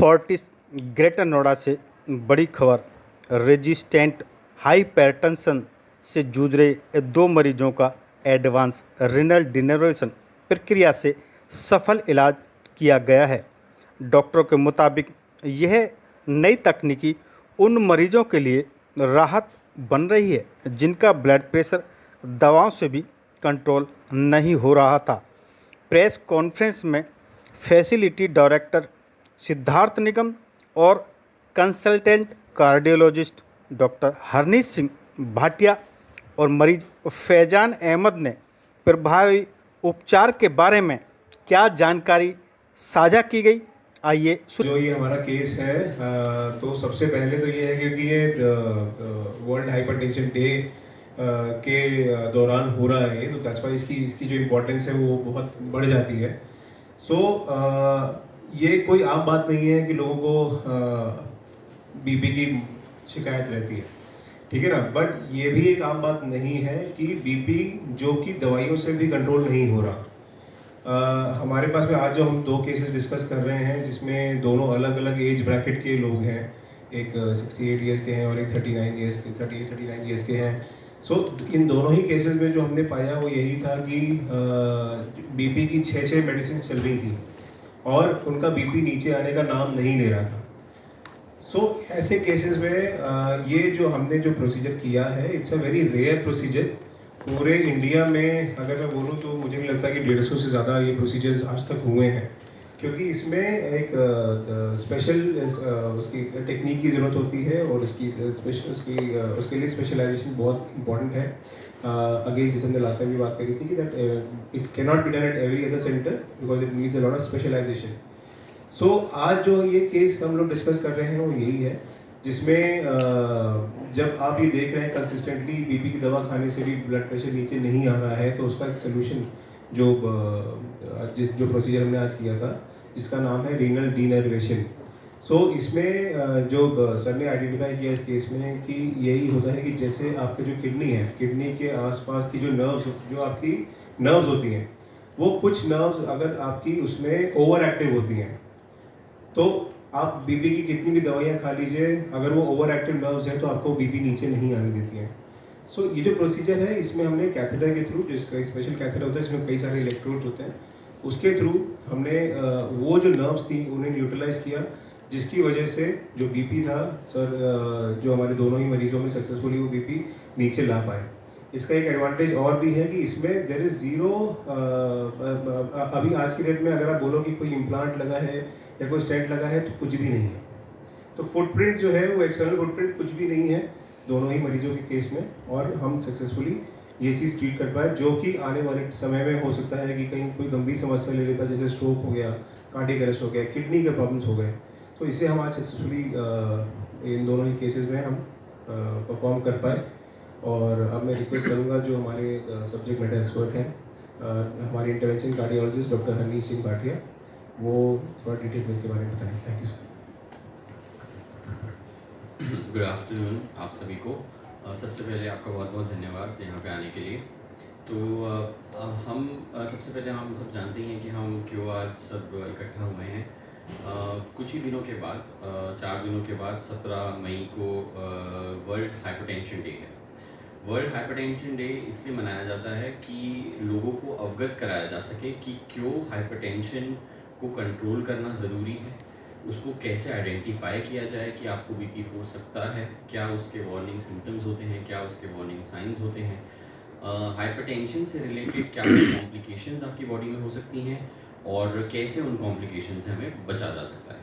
Fortis greater Noida से बड़ी खबर। रेजिस्टेंट हाइपरटेंशन से जूझ रहे दो मरीजों का एडवांस रीनल डिनरेशन प्रक्रिया से सफल इलाज किया गया है। डॉक्टरों के मुताबिक यह नई तकनीकी उन मरीजों के लिए राहत बन रही है जिनका ब्लड प्रेशर दवाओं से भी कंट्रोल नहीं हो रहा था। प्रेस कॉन्फ्रेंस में फैसिलिटी डायरेक्टर सिद्धार्थ निगम और consultant cardiologist doctor Harneesh Singh Bhatia और मरीज फैजान अहमद ने प्रभावी उपचार के बारे में क्या जानकारी साझा की गई, आइए जो ये हमारा केस है तो सबसे पहले तो ये है क्योंकि ये वर्ल्ड हाइपरटेंशन डे के दौरान हो रहा है, तो दैट्स वाई इसकी जो इम्पोर्टेंस है वो बहुत बढ़ जाती है। सो ये कोई आम बात नहीं है कि लोगों को बीपी की शिकायत रहती है, ठीक है ना। बट ये भी एक आम बात नहीं है कि बीपी जो कि दवाइयों से भी कंट्रोल नहीं हो रहा। हमारे पास में आज जो हम दो केसेस डिस्कस कर रहे हैं जिसमें दोनों अलग अलग एज ब्रैकेट के लोग हैं, एक 68 ईयर्स के हैं और एक 39 ईयर्स के हैं। सो इन दोनों ही केसेस में जो हमने पाया वो यही था कि बीपी की 6 मेडिसिन चल रही थी और उनका बीपी नीचे आने का नाम नहीं ले रहा था। सो ऐसे केसेस में ये जो हमने जो प्रोसीजर किया है, it's a very rare procedure. पूरे इंडिया में अगर मैं बोलूँ तो मुझे नहीं लगता कि 150 से ज़्यादा ये प्रोसीजर्स आज तक हुए हैं, क्योंकि इसमें एक स्पेशल उसकी टेक्निक की ज़रूरत होती है और उसके लिए स्पेशलाइजेशन बहुत इंपॉर्टेंट है। अगेन जिस हमने लास्ट टाइम भी बात करी थी कि that it can not be done at every other centre because it needs a lot of specialisation. So आज जो ये केस हम लोग डिस्कस कर रहे हैं वो यही है, जिसमें जब आप ये देख रहे हैं कंसिस्टेंटली बीपी की दवा खाने से भी ब्लड प्रेशर नीचे नहीं आ रहा है, तो उसका एक सोल्यूशन जो प्रोसीजर हमने आज किया था जिसका नाम है रीनल डीनर्वेशन। सो इसमें जो सर ने आइडेंटिफाई किया इस केस में कि यही होता है कि जैसे आपके जो किडनी है, किडनी के आसपास की जो नर्व्स, जो आपकी नर्व्स होती हैं, वो कुछ नर्व्स अगर आपकी उसमें ओवर एक्टिव होती हैं तो आप बीपी की कितनी भी दवाइयाँ खा लीजिए, अगर वो ओवर एक्टिव नर्व्स है तो आपको बीपी नीचे नहीं आने देती है। सो ये जो प्रोसीजर है इसमें हमने कैथेटर के थ्रू, जिसका स्पेशल कैथेटर होता है जिसमें कई सारे इलेक्ट्रोड्स होते हैं, उसके थ्रू हमने वो जो नर्व्स थी उन्हें न्यूट्रलाइज किया, जिसकी वजह से जो बीपी था सर, जो हमारे दोनों ही मरीजों में सक्सेसफुली वो बीपी नीचे ला पाए। इसका एक एडवांटेज और भी है कि इसमें देयर इज़ ज़ीरो, अभी आज की डेट में अगर आप बोलो कि कोई इम्प्लांट लगा है या कोई स्टेंट लगा है तो कुछ भी नहीं है। तो फुटप्रिंट जो है वो एक्सटर्नल फुटप्रिंट कुछ भी नहीं है दोनों ही मरीजों के केस में, और हम सक्सेसफुली ये चीज़ ट्रीट कर पाए, जो कि आने वाले समय में हो सकता है कि कहीं कोई गंभीर समस्या ले लेता, जैसे स्ट्रोक हो गया, कार्डियक अरेस्ट हो गया, किडनी के प्रॉब्लम्स हो गए। तो इसे हम आज सक्सेसफुली इन दोनों ही केसेस में हम परफॉर्म कर पाए। और अब मैं रिक्वेस्ट करूँगा जो हमारे सब्जेक्ट मैटर एक्सपर्ट हैं, हमारे intervention cardiologist doctor Harneesh Singh Bhatia, वो थोड़ा डिटेल में इसके बारे में बताएं। Thank you sir. Good afternoon आप सभी को। सबसे पहले आपका बहुत बहुत धन्यवाद यहाँ पे आने के लिए। तो हम सबसे पहले हम सब जानते हैं कि हम क्यों आज सब इकट्ठा हुए हैं। कुछ ही दिनों के बाद 4 दिनों के बाद 17 मई को वर्ल्ड हाइपरटेंशन डे है। वर्ल्ड हाइपरटेंशन डे इसलिए मनाया जाता है कि लोगों को अवगत कराया जा सके कि क्यों हाइपरटेंशन को कंट्रोल करना ज़रूरी है, उसको कैसे आइडेंटिफाई किया जाए कि आपको बीपी हो सकता है, क्या उसके वार्निंग सिम्टम्स होते हैं, क्या उसके वार्निंग साइंस होते हैं, हाइपरटेंशन से रिलेटेड क्या कॉम्प्लिकेशंस आपकी बॉडी में हो सकती हैं और कैसे उन कॉम्प्लिकेशन से हमें बचा जा सकता है।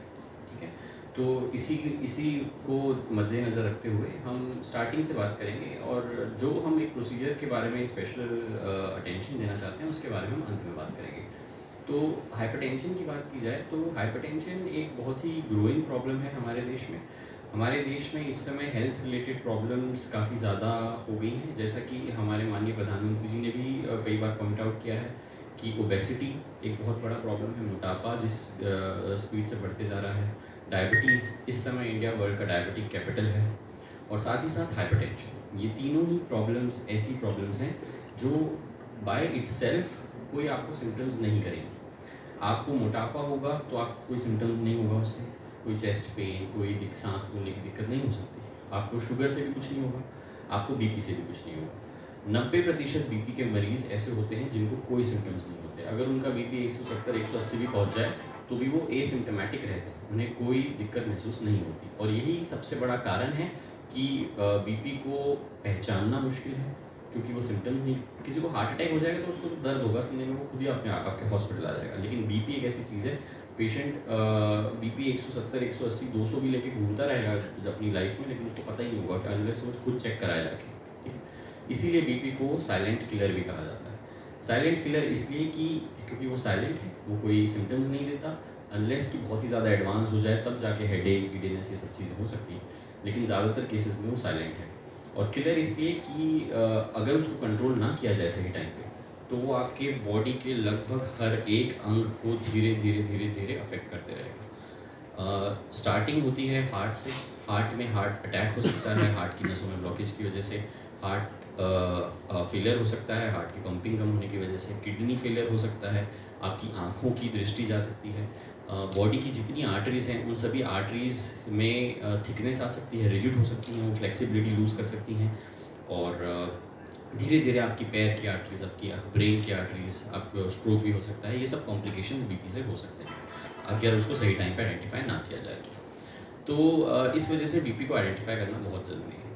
ठीक है, तो इसी को मद्देनज़र रखते हुए हम स्टार्टिंग से बात करेंगे और जो हम एक प्रोसीजर के बारे में स्पेशल अटेंशन देना चाहते हैं उसके बारे में हम अंत में बात करेंगे। तो हाइपरटेंशन की बात की जाए तो हाइपरटेंशन एक बहुत ही ग्रोइंग प्रॉब्लम है हमारे देश में। हमारे देश में इस समय हेल्थ रिलेटेड प्रॉब्लम्स काफ़ी ज़्यादा हो गई हैं, जैसा कि हमारे माननीय प्रधानमंत्री जी ने भी कई बार पॉइंट आउट किया है कि ओबेसिटी एक बहुत बड़ा प्रॉब्लम है, मोटापा जिस स्पीड से बढ़ते जा रहा है, डायबिटीज़, इस समय इंडिया वर्ल्ड का डायबिटिक कैपिटल है, और साथ ही साथ हाइपरटेंशन। ये तीनों ही प्रॉब्लम्स ऐसी प्रॉब्लम्स हैं जो बाय इटसेल्फ कोई आपको सिम्टम्स नहीं करेंगी। आपको मोटापा होगा तो आपको कोई सिम्टम्स नहीं होगा उससे, कोई चेस्ट पेन, कोई सांस लेने की दिक्कत नहीं हो सकती। आपको शुगर से भी कुछ नहीं होगा, आपको बीपी से भी कुछ नहीं होगा। 90% बीपी के मरीज़ ऐसे होते हैं जिनको कोई सिम्टम्स नहीं होते। अगर उनका बीपी 170-180 भी पहुंच जाए तो भी वो एसिम्प्टोमेटिक रहते हैं, उन्हें कोई दिक्कत महसूस नहीं होती। और यही सबसे बड़ा कारण है कि बीपी को पहचानना मुश्किल है, क्योंकि वो सिम्टम्स नहीं। किसी को हार्ट अटैक हो जाएगा तो उसको तो दर्द होगा सीने में, वो खुद ही अपने आप आपके हॉस्पिटल आ जाएगा। लेकिन बीपी एक ऐसी चीज़ है, पेशेंट बीपी 170, 180, 200 भी लेके घूमता रहेगा अपनी लाइफ में, लेकिन उसको पता ही नहीं होगा कि अनलेस वो खुद चेक कराया जाके, ठीक है। इसीलिए बीपी को साइलेंट किलर भी कहा जाता है। साइलेंट किलर इसलिए कि क्योंकि वो साइलेंट है, वो कोई सिम्टम्स नहीं देता। अनलेस कि बहुत ही ज़्यादा एडवांस हो जाए तब जाके हेडेक, गिडीनेस, ये सब चीज़ें हो सकती हैं, लेकिन ज़्यादातर केसेस में वो साइलेंट है। और किलर इसलिए कि अगर उसको कंट्रोल ना किया जाए सही टाइम पे, तो वो आपके बॉडी के लगभग हर एक अंग को धीरे धीरे धीरे धीरे अफेक्ट करते रहेगा। स्टार्टिंग होती है हार्ट से। हार्ट में हार्ट अटैक हो सकता है, हार्ट की नसों में ब्लॉकेज की वजह से। हार्ट फेलियर हो सकता है, हार्ट की पंपिंग कम होने की वजह से। किडनी फेलियर हो सकता है, आपकी आँखों की दृष्टि जा सकती है। बॉडी की जितनी आर्टरीज़ हैं उन सभी आर्टरीज़ में थिकनेस आ सकती है, रिजिड हो सकती हैं, वो फ्लेक्सिबिलिटी लूज़ कर सकती हैं। और धीरे धीरे आपकी पैर की आर्टरीज़, आपकी ब्रेन की आर्टरीज़, आपको स्ट्रोक भी हो सकता है। ये सब कॉम्प्लिकेशंस बीपी से हो सकते हैं अगर उसको सही टाइम पे आइडेंटिफाई ना किया जाए तो इस वजह से बीपी को आइडेंटिफाई करना बहुत ज़रूरी है।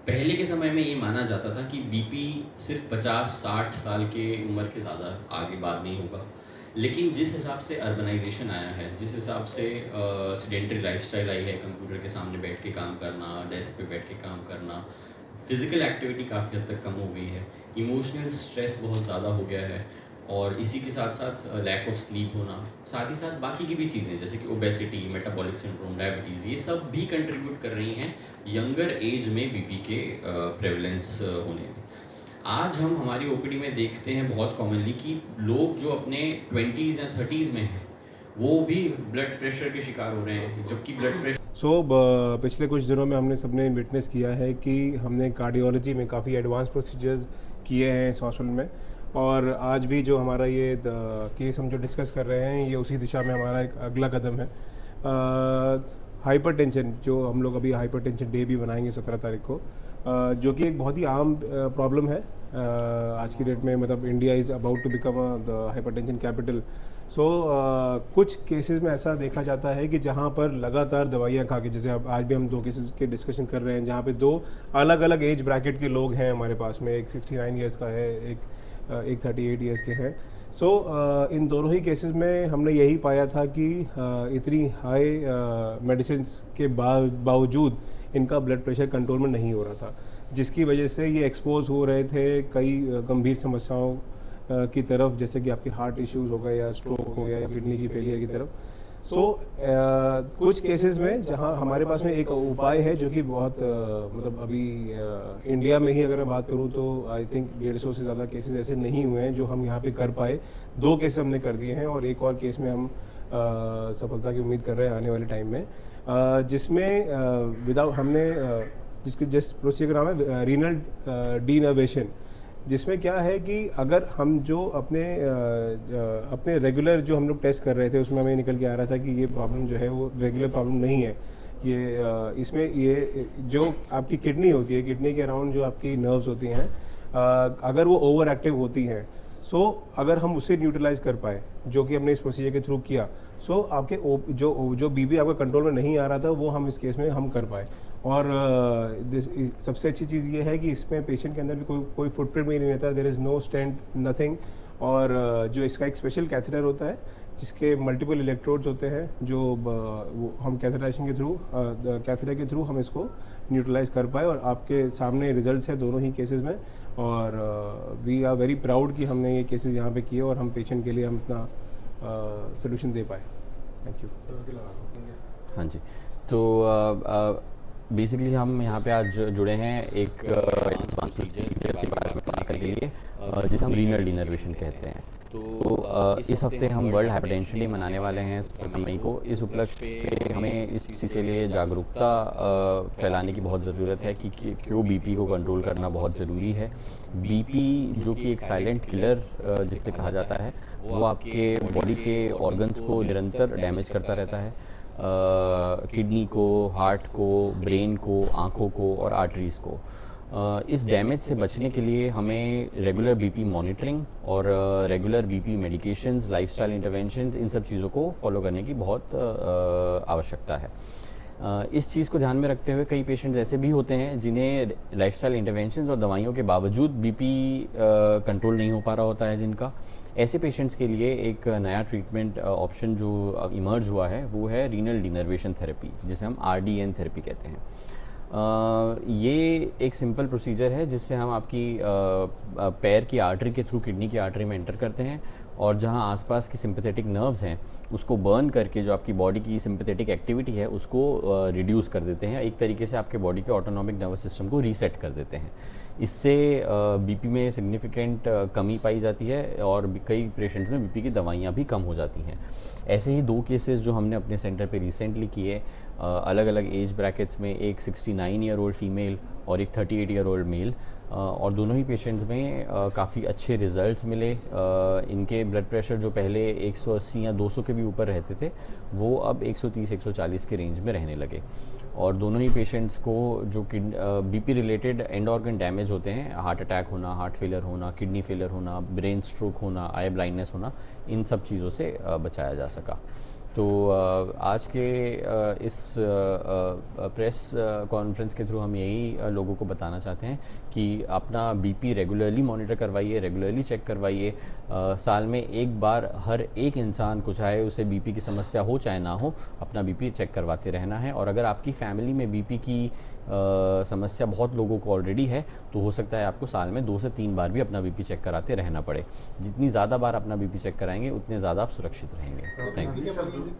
पहले के समय में ये माना जाता था कि बीपी सिर्फ 50-60 साल के उम्र के ज़्यादा आगे बाद में ही होगा। लेकिन जिस हिसाब से अर्बनाइजेशन आया है, जिस हिसाब से सेडेंटरी लाइफस्टाइल आई है, कंप्यूटर के सामने बैठ के काम करना, डेस्क पे बैठ के काम करना, फिज़िकल एक्टिविटी काफ़ी हद तक कम हो गई है, इमोशनल स्ट्रेस बहुत ज़्यादा हो गया है, और इसी के साथ साथ लैक ऑफ स्लीप होना, साथ ही साथ बाकी की भी चीज़ें जैसे कि ओबेसिटी, मेटाबॉलिक सिंड्रोम, डायबिटीज़, ये सब भी कंट्रीब्यूट कर रही हैं यंगर एज में बीपी के प्रेवलेंस होने में। आज हम हमारी ओपीडी में देखते हैं बहुत कॉमनली कि लोग जो अपने 20s या 30s में हैं वो भी ब्लड प्रेशर के शिकार हो रहे हैं, जबकि ब्लड प्रेशर पिछले कुछ दिनों में हमने सबने विटनेस किया है कि हमने कार्डियोलॉजी में काफ़ी एडवांस प्रोसीजर्स किए हैं इस हॉस्पिटल में, और आज भी जो हमारा ये केस हम जो डिस्कस कर रहे हैं ये उसी दिशा में हमारा एक अगला कदम है। हाइपरटेंशन, जो हम लोग अभी हाइपरटेंशन डे भी मनाएंगे 17 तारीख को, जो कि एक बहुत ही आम प्रॉब्लम है आज की डेट में। मतलब India is about to become the hypertension capital. So कुछ केसेस में ऐसा देखा जाता है कि जहाँ पर लगातार दवाइयाँ खा के, जैसे अब आज भी हम 2 केसेस के डिस्कशन कर रहे हैं जहाँ पे 2 अलग अलग एज ब्रैकेट के लोग हैं हमारे पास में, एक 69 ईयर्स का है, एक 38 ईयर्स के हैं। सो इन दोनों ही केसेस में हमने यही पाया था कि इतनी हाई मेडिसिन के बावजूद इनका ब्लड प्रेशर कंट्रोल में नहीं हो रहा था, जिसकी वजह से ये एक्सपोज हो रहे थे कई गंभीर समस्याओं की तरफ, जैसे कि आपके हार्ट इश्यूज हो गए या स्ट्रोक हो गया या किडनी की फेलियर की तरफ। सो कुछ केसेस में जहां हमारे पास में एक उपाय है जो कि बहुत मतलब अभी इंडिया में ही अगर मैं बात करूं तो आई थिंक 150 से ज़्यादा केसेस ऐसे नहीं हुए हैं जो हम यहां पे कर पाए। 2 केसेस हमने कर दिए हैं और एक और केस में हम सफलता की उम्मीद कर रहे हैं आने वाले टाइम में, जिसमें विदाउट हमने जिस प्रोसीजर का नाम है रीनल डीनर्वेशन, जिसमें क्या है कि अगर हम जो अपने रेगुलर जो हम लोग टेस्ट कर रहे थे उसमें हमें निकल के आ रहा था कि ये प्रॉब्लम जो है वो रेगुलर प्रॉब्लम नहीं है, ये इसमें ये जो आपकी किडनी होती है, किडनी के अराउंड जो आपकी नर्व्स होती हैं, अगर वो ओवर एक्टिव होती हैं, सो अगर हम उसे न्यूट्रलाइज कर पाए, जो कि हमने इस प्रोसीजर के थ्रू किया, सो आपके जो बीपी आपका कंट्रोल में नहीं आ रहा था वो हम इस केस में हम कर पाए। और सबसे अच्छी चीज़ ये है कि इसमें पेशेंट के अंदर भी कोई फुटप्रिंट भी नहीं रहता, there is no stent, nothing. और जो इसका एक स्पेशल कैथेटर होता है जिसके मल्टीपल इलेक्ट्रोड्स होते हैं, जो वो हम कैथेटराइजेशन के थ्रू कैथेटर के थ्रू हम इसको न्यूट्रलाइज कर पाए, और आपके सामने रिजल्ट्स हैं दोनों ही केसेस में। और वी आर वेरी प्राउड कि हमने ये केसेस यहाँ पे किए और हम पेशेंट के लिए हम इतना सोल्यूशन दे पाए। Thank you. हाँ जी, तो बेसिकली हम यहाँ पे आज जुड़े हैं एक के बारे में बात करने के लिए, जिसे हम रीनल डीनर्वेशन कहते हैं। तो इस हफ्ते हम वर्ल्ड हाइपरटेंशन डे मनाने वाले हैं 17 मई को। इस उपलक्ष्य पे हमें इस चीज़ के लिए जागरूकता फैलाने की बहुत ज़रूरत है कि क्यों बीपी को कंट्रोल करना बहुत ज़रूरी है। बीपी जो कि एक साइलेंट किलर जिसे कहा जाता है, वो आपके बॉडी के ऑर्गन्स को निरंतर डैमेज करता रहता है। किडनी को, हार्ट को, ब्रेन को, आँखों को और आर्टरीज़ को। इस डैमेज से बचने के लिए हमें रेगुलर बीपी मॉनिटरिंग और regular BP medications, lifestyle interventions, इन सब चीज़ों को फॉलो करने की बहुत आवश्यकता है। इस चीज़ को ध्यान में रखते हुए कई पेशेंट्स ऐसे भी होते हैं जिन्हें लाइफस्टाइल इंटरवेंशंस और दवाइयों के बावजूद बीपी कंट्रोल नहीं हो पा रहा होता है जिनका। ऐसे पेशेंट्स के लिए एक नया ट्रीटमेंट ऑप्शन जो इमर्ज हुआ है वो है रीनल डिनर्वेशन थेरेपी, जिसे हम RDN थेरेपी कहते हैं। ये एक सिंपल प्रोसीजर है जिससे हम आपकी पैर की आर्टरी के थ्रू किडनी की आर्टरी में एंटर करते हैं और जहाँ आसपास की सिंपैथेटिक नर्व्स हैं उसको बर्न करके जो आपकी बॉडी की सिंपैथेटिक एक्टिविटी है उसको रिड्यूस कर देते हैं। एक तरीके से आपके बॉडी के ऑटोनॉमिक नर्वस सिस्टम को रीसेट कर देते हैं। इससे बीपी में सिग्निफिकेंट कमी पाई जाती है और कई पेशेंट्स में बीपी की दवाइयाँ भी कम हो जाती हैं। ऐसे ही 2 केसेस जो हमने अपने सेंटर पे रिसेंटली किए, अलग अलग एज ब्रैकेट्स में, एक 69 ईयर ओल्ड फीमेल और एक 38 ईयर ओल्ड मेल, और दोनों ही पेशेंट्स में काफ़ी अच्छे रिजल्ट्स मिले। इनके ब्लड प्रेशर जो पहले 180 या 200 के भी ऊपर रहते थे वो अब 130-140 के रेंज में रहने लगे। और दोनों ही पेशेंट्स को जो BP related and organ damage होते हैं, हार्ट अटैक होना, हार्ट फेलियर होना, किडनी फेलियर होना, ब्रेन स्ट्रोक होना, आई ब्लाइंडनेस होना, इन सब चीज़ों से बचाया जा सका। तो आज के इस प्रेस कॉन्फ्रेंस के थ्रू हम यही लोगों को बताना चाहते हैं कि अपना बीपी रेगुलरली मॉनिटर करवाइए, रेगुलरली चेक करवाइए। साल में एक बार हर एक इंसान को, चाहे उसे बीपी की समस्या हो चाहे ना हो, अपना बीपी चेक करवाते रहना है। और अगर आपकी फैमिली में बीपी की समस्या बहुत लोगों को ऑलरेडी है तो हो सकता है आपको साल में 2 से 3 बार भी अपना बीपी चेक कराते रहना पड़े। जितनी ज़्यादा बार अपना बीपी चेक कराएंगे उतने ज़्यादा आप सुरक्षित रहेंगे। Thank you.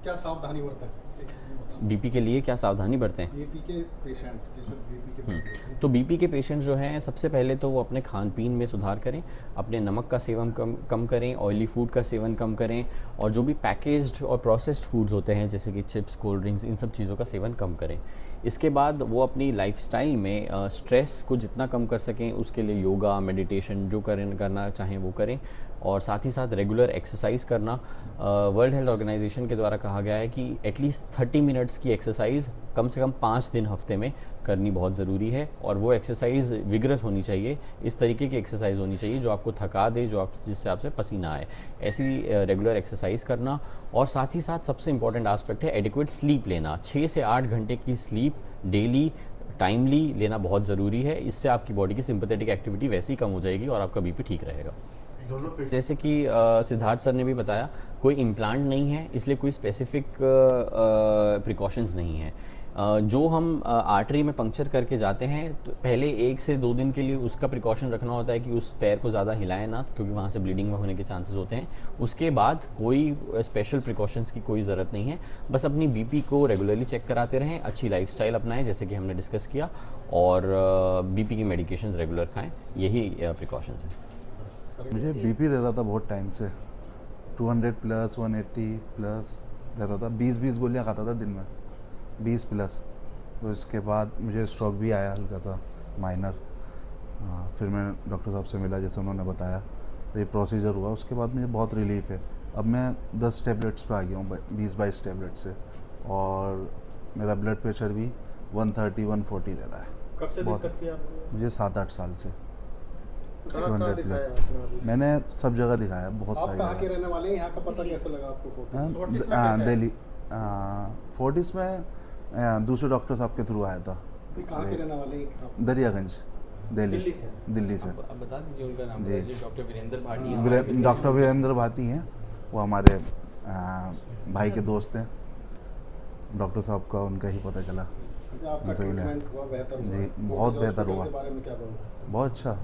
क्या सावधानी बरतें? बीपी के लिए क्या सावधानी बरतें? बीपी के पेशेंट, जैसे बीपी के पेशेंट। तो बीपी के पेशेंट्स जो हैं, सबसे पहले तो वो अपने खान पीन में सुधार करें, अपने नमक का सेवन कम करें, ऑयली फूड का सेवन कम करें, और जो भी पैकेज्ड और प्रोसेस्ड फूड्स होते हैं जैसे कि चिप्स, कोल्ड ड्रिंक्स, इन सब चीज़ों का सेवन कम करें। इसके बाद वो अपनी लाइफस्टाइल में स्ट्रेस को जितना कम कर सकें उसके लिए योगा, मेडिटेशन जो करना चाहें वो करें, और साथ ही साथ रेगुलर एक्सरसाइज करना। वर्ल्ड हेल्थ ऑर्गेनाइजेशन के द्वारा कहा गया है कि एटलीस्ट 30 मिनट्स की एक्सरसाइज कम से कम 5 दिन हफ्ते में करनी बहुत ज़रूरी है। और वो एक्सरसाइज विगरस होनी चाहिए, इस तरीके की एक्सरसाइज होनी चाहिए जो आपको थका दे, जिससे आपसे पसीना आए, ऐसी रेगुलर एक्सरसाइज करना। और साथ ही साथ सबसे इंपॉर्टेंट आस्पेक्ट है एडिक्वेट स्लीप लेना। 6 से 8 घंटे की स्लीप डेली टाइमली लेना बहुत ज़रूरी है। इससे आपकी बॉडी की सिंपैथेटिक एक्टिविटी वैसे ही कम हो जाएगी और आपका बीपी ठीक रहेगा। जैसे कि सिद्धार्थ सर ने भी बताया, कोई इम्प्लांट नहीं है, इसलिए कोई स्पेसिफिक प्रिकॉशंस नहीं है। जो हम आर्टरी में पंक्चर करके जाते हैं तो पहले 1 से 2 दिन के लिए उसका प्रिकॉशन रखना होता है कि उस पैर को ज़्यादा हिलाएं ना, क्योंकि वहाँ से ब्लीडिंग होने के चांसेस होते हैं। उसके बाद कोई स्पेशल प्रिकॉशंस की कोई ज़रूरत नहीं है। बस अपनी बीपी को रेगुलरली चेक कराते रहें, अच्छी लाइफस्टाइल अपनाएं जैसे कि हमने डिस्कस किया, और बीपी की मेडिकेशंस रेगुलर खाएं, यही प्रिकॉशंस हैं। मुझे बीपी रहता था बहुत टाइम से, 200 प्लस 180 प्लस रहता था। 20 गोलियां खाता था दिन में, 20 प्लस। तो इसके बाद मुझे स्ट्रोक भी आया हल्का सा माइनर। फिर मैं डॉक्टर साहब से मिला, जैसे उन्होंने बताया, तो ये प्रोसीजर हुआ। उसके बाद मुझे बहुत रिलीफ है। अब मैं 10 टैबलेट्स पे आ गया हूँ, 20-22 टैबलेट से, और मेरा ब्लड प्रेशर भी 130-140 रह रहा है। कब से बहुत दिक्कत थी आपको? मुझे 7-8 साल से। कहाँ 200 दिखाया प्लस आपने अभी? मैंने सब जगह दिखाया, बहुत आप सारी कहाँ के जगह। रहने वाले हैं? यहाँ का पता कैसे लगा आपको? फोर्टिस? दिल्ली। फोर्टिस में दूसरे डॉक्टर साहब के थ्रू आया था। कहाँ के रहने वाले हैं आप? दरियागंज, दिल्ली से? दिल्ली से। अब बता दीजिए उनका नाम। जी। डॉक्टर वीरेंद्र भाटी। डॉक्टर वीरेंद्र भाटी हैं, वो हमारे भाई के दोस्त हैं। डॉक्टर साहब का उनका ही पता चला। अच्छा, आपका उनसे मिला। ट्रीटमेंट हुआ, बेहतर हुआ? जी, बहुत फोर्टिस बेहतर हॉस्पिटल हुआ। के बारे में क्या कहोगे? बहुत अच्छा,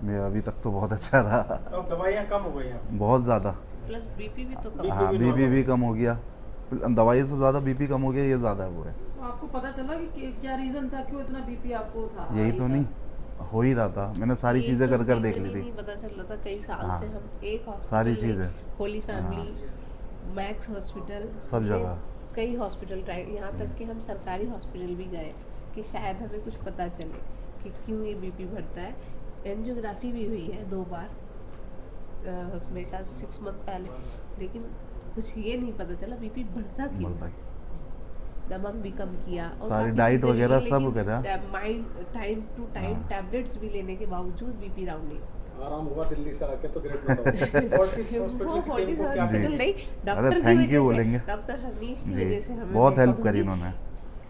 मैं अभी तक तो बहुत अच्छा रहा। तो अब दवाइयाँ कम हो गई हैं? बहुत ज़्यादा। प्लस बीपी भी तो कम। हाँ, बीपी भी कम हो गया। दवाई से ज़्यादा बीपी कम हो गया, ये ज़्यादा वो है। आपको पता चला कि क्या रीजन था, क्यों इतना बीपी आपको था? यही तो नहीं हो ही रहा था। मैंने सारी ये चीज़ें तो कर देख reason ली ही थी। नहीं पता चल रहा था कई साल हाँ, से। हम एक सारी हॉस्पिटल, चीज़ें। होली फैमिली, मैक्स हॉस्पिटल, सब जगह। कई हॉस्पिटल ट्राई, यहाँ तक कि हम सरकारी हॉस्पिटल भी गए कि शायद हमें कुछ पता चले कि क्यों ये बीपी बढ़ता है। एंजियोग्राफी भी हुई है 2 बार, मेरे ख्याल 6 मंथ पहले, लेकिन कुछ ये नहीं पता चला बीपी बढ़ता क्यों। बढ़ता है। नमक भी कम किया और सारी काफ़ी डाइट चीज़ें वगैरह ली, सब लेकिन करा। माइंड टाइम टू टाइम हाँ। टैबलेट्स भी लेने के बावजूद बीपी डाउन नहीं आराम हुआ दिल्ली से आके तो ग्रेट बताओ फोर्टिस हॉस्पिटल वो की फोर्टिस टीम को क्या हॉस्पिटल नहीं अरे डॉक्टर की thank वजह you से, बोलेंगे। डॉक्टर हनीश की जी वजह से हमें बहुत मैं हेल्प करी कहूँगी, इन्होंने,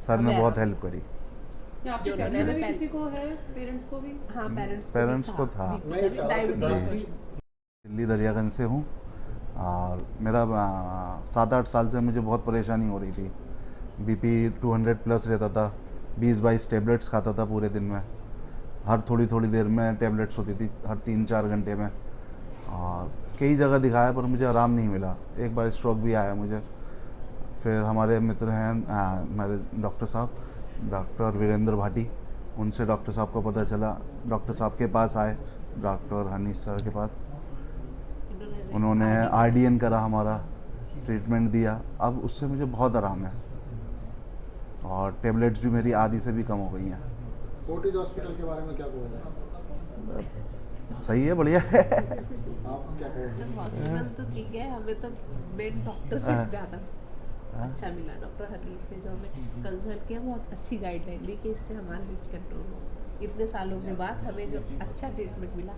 सर ने हमें बहुत आराम- हेल्प करी। या आपकी जो फैमिली में भी उन्होंने किसी को है, पेरेंट्स को भी? हाँ पेरेंट्स पेरेंट्स को था। मैं ये चाह रहा सिद्धार्थ डायबिटीज जी दिल्ली दरियागंज से हूँ और मेरा 7-8 साल से मुझे बहुत परेशानी हो रही थी। बीपी 200 प्लस रहता था, 20-22 टेबलेट्स खाता था पूरे दिन में, हर थोड़ी थोड़ी देर में टेबलेट्स होती थी, हर 3-4 घंटे में, और कई जगह दिखाया पर मुझे आराम नहीं मिला। एक बार स्ट्रोक भी आया मुझे। फिर हमारे मित्र हैं हमारे डॉक्टर साहब, डॉक्टर वीरेंद्र भाटी, उनसे डॉक्टर साहब को पता चला, डॉक्टर साहब के पास आए, डॉक्टर हनीश सर के पास। उन्होंने आरडीएन करा, हमारा ट्रीटमेंट दिया, अब उससे मुझे बहुत आराम है और टेबलेट्स भी मेरी आधी से भी कम हो गई हैं। फोर्टिस हॉस्पिटल के बारे में क्या कहोगे? सही है, बढ़िया है। आप क्या कहोगे? हॉस्पिटल तो ठीक है, हमें तो मेन डॉक्टर से हाँ। ज़्यादा अच्छा मिला। डॉक्टर हनीश ने जो हमें कंसल्ट किया, बहुत अच्छी गाइडलाइन दी कि इससे हमारा बीपी कंट्रोल हो। इतने सालों के बाद हमें जो अच्छा ट्रीटमेंट मिला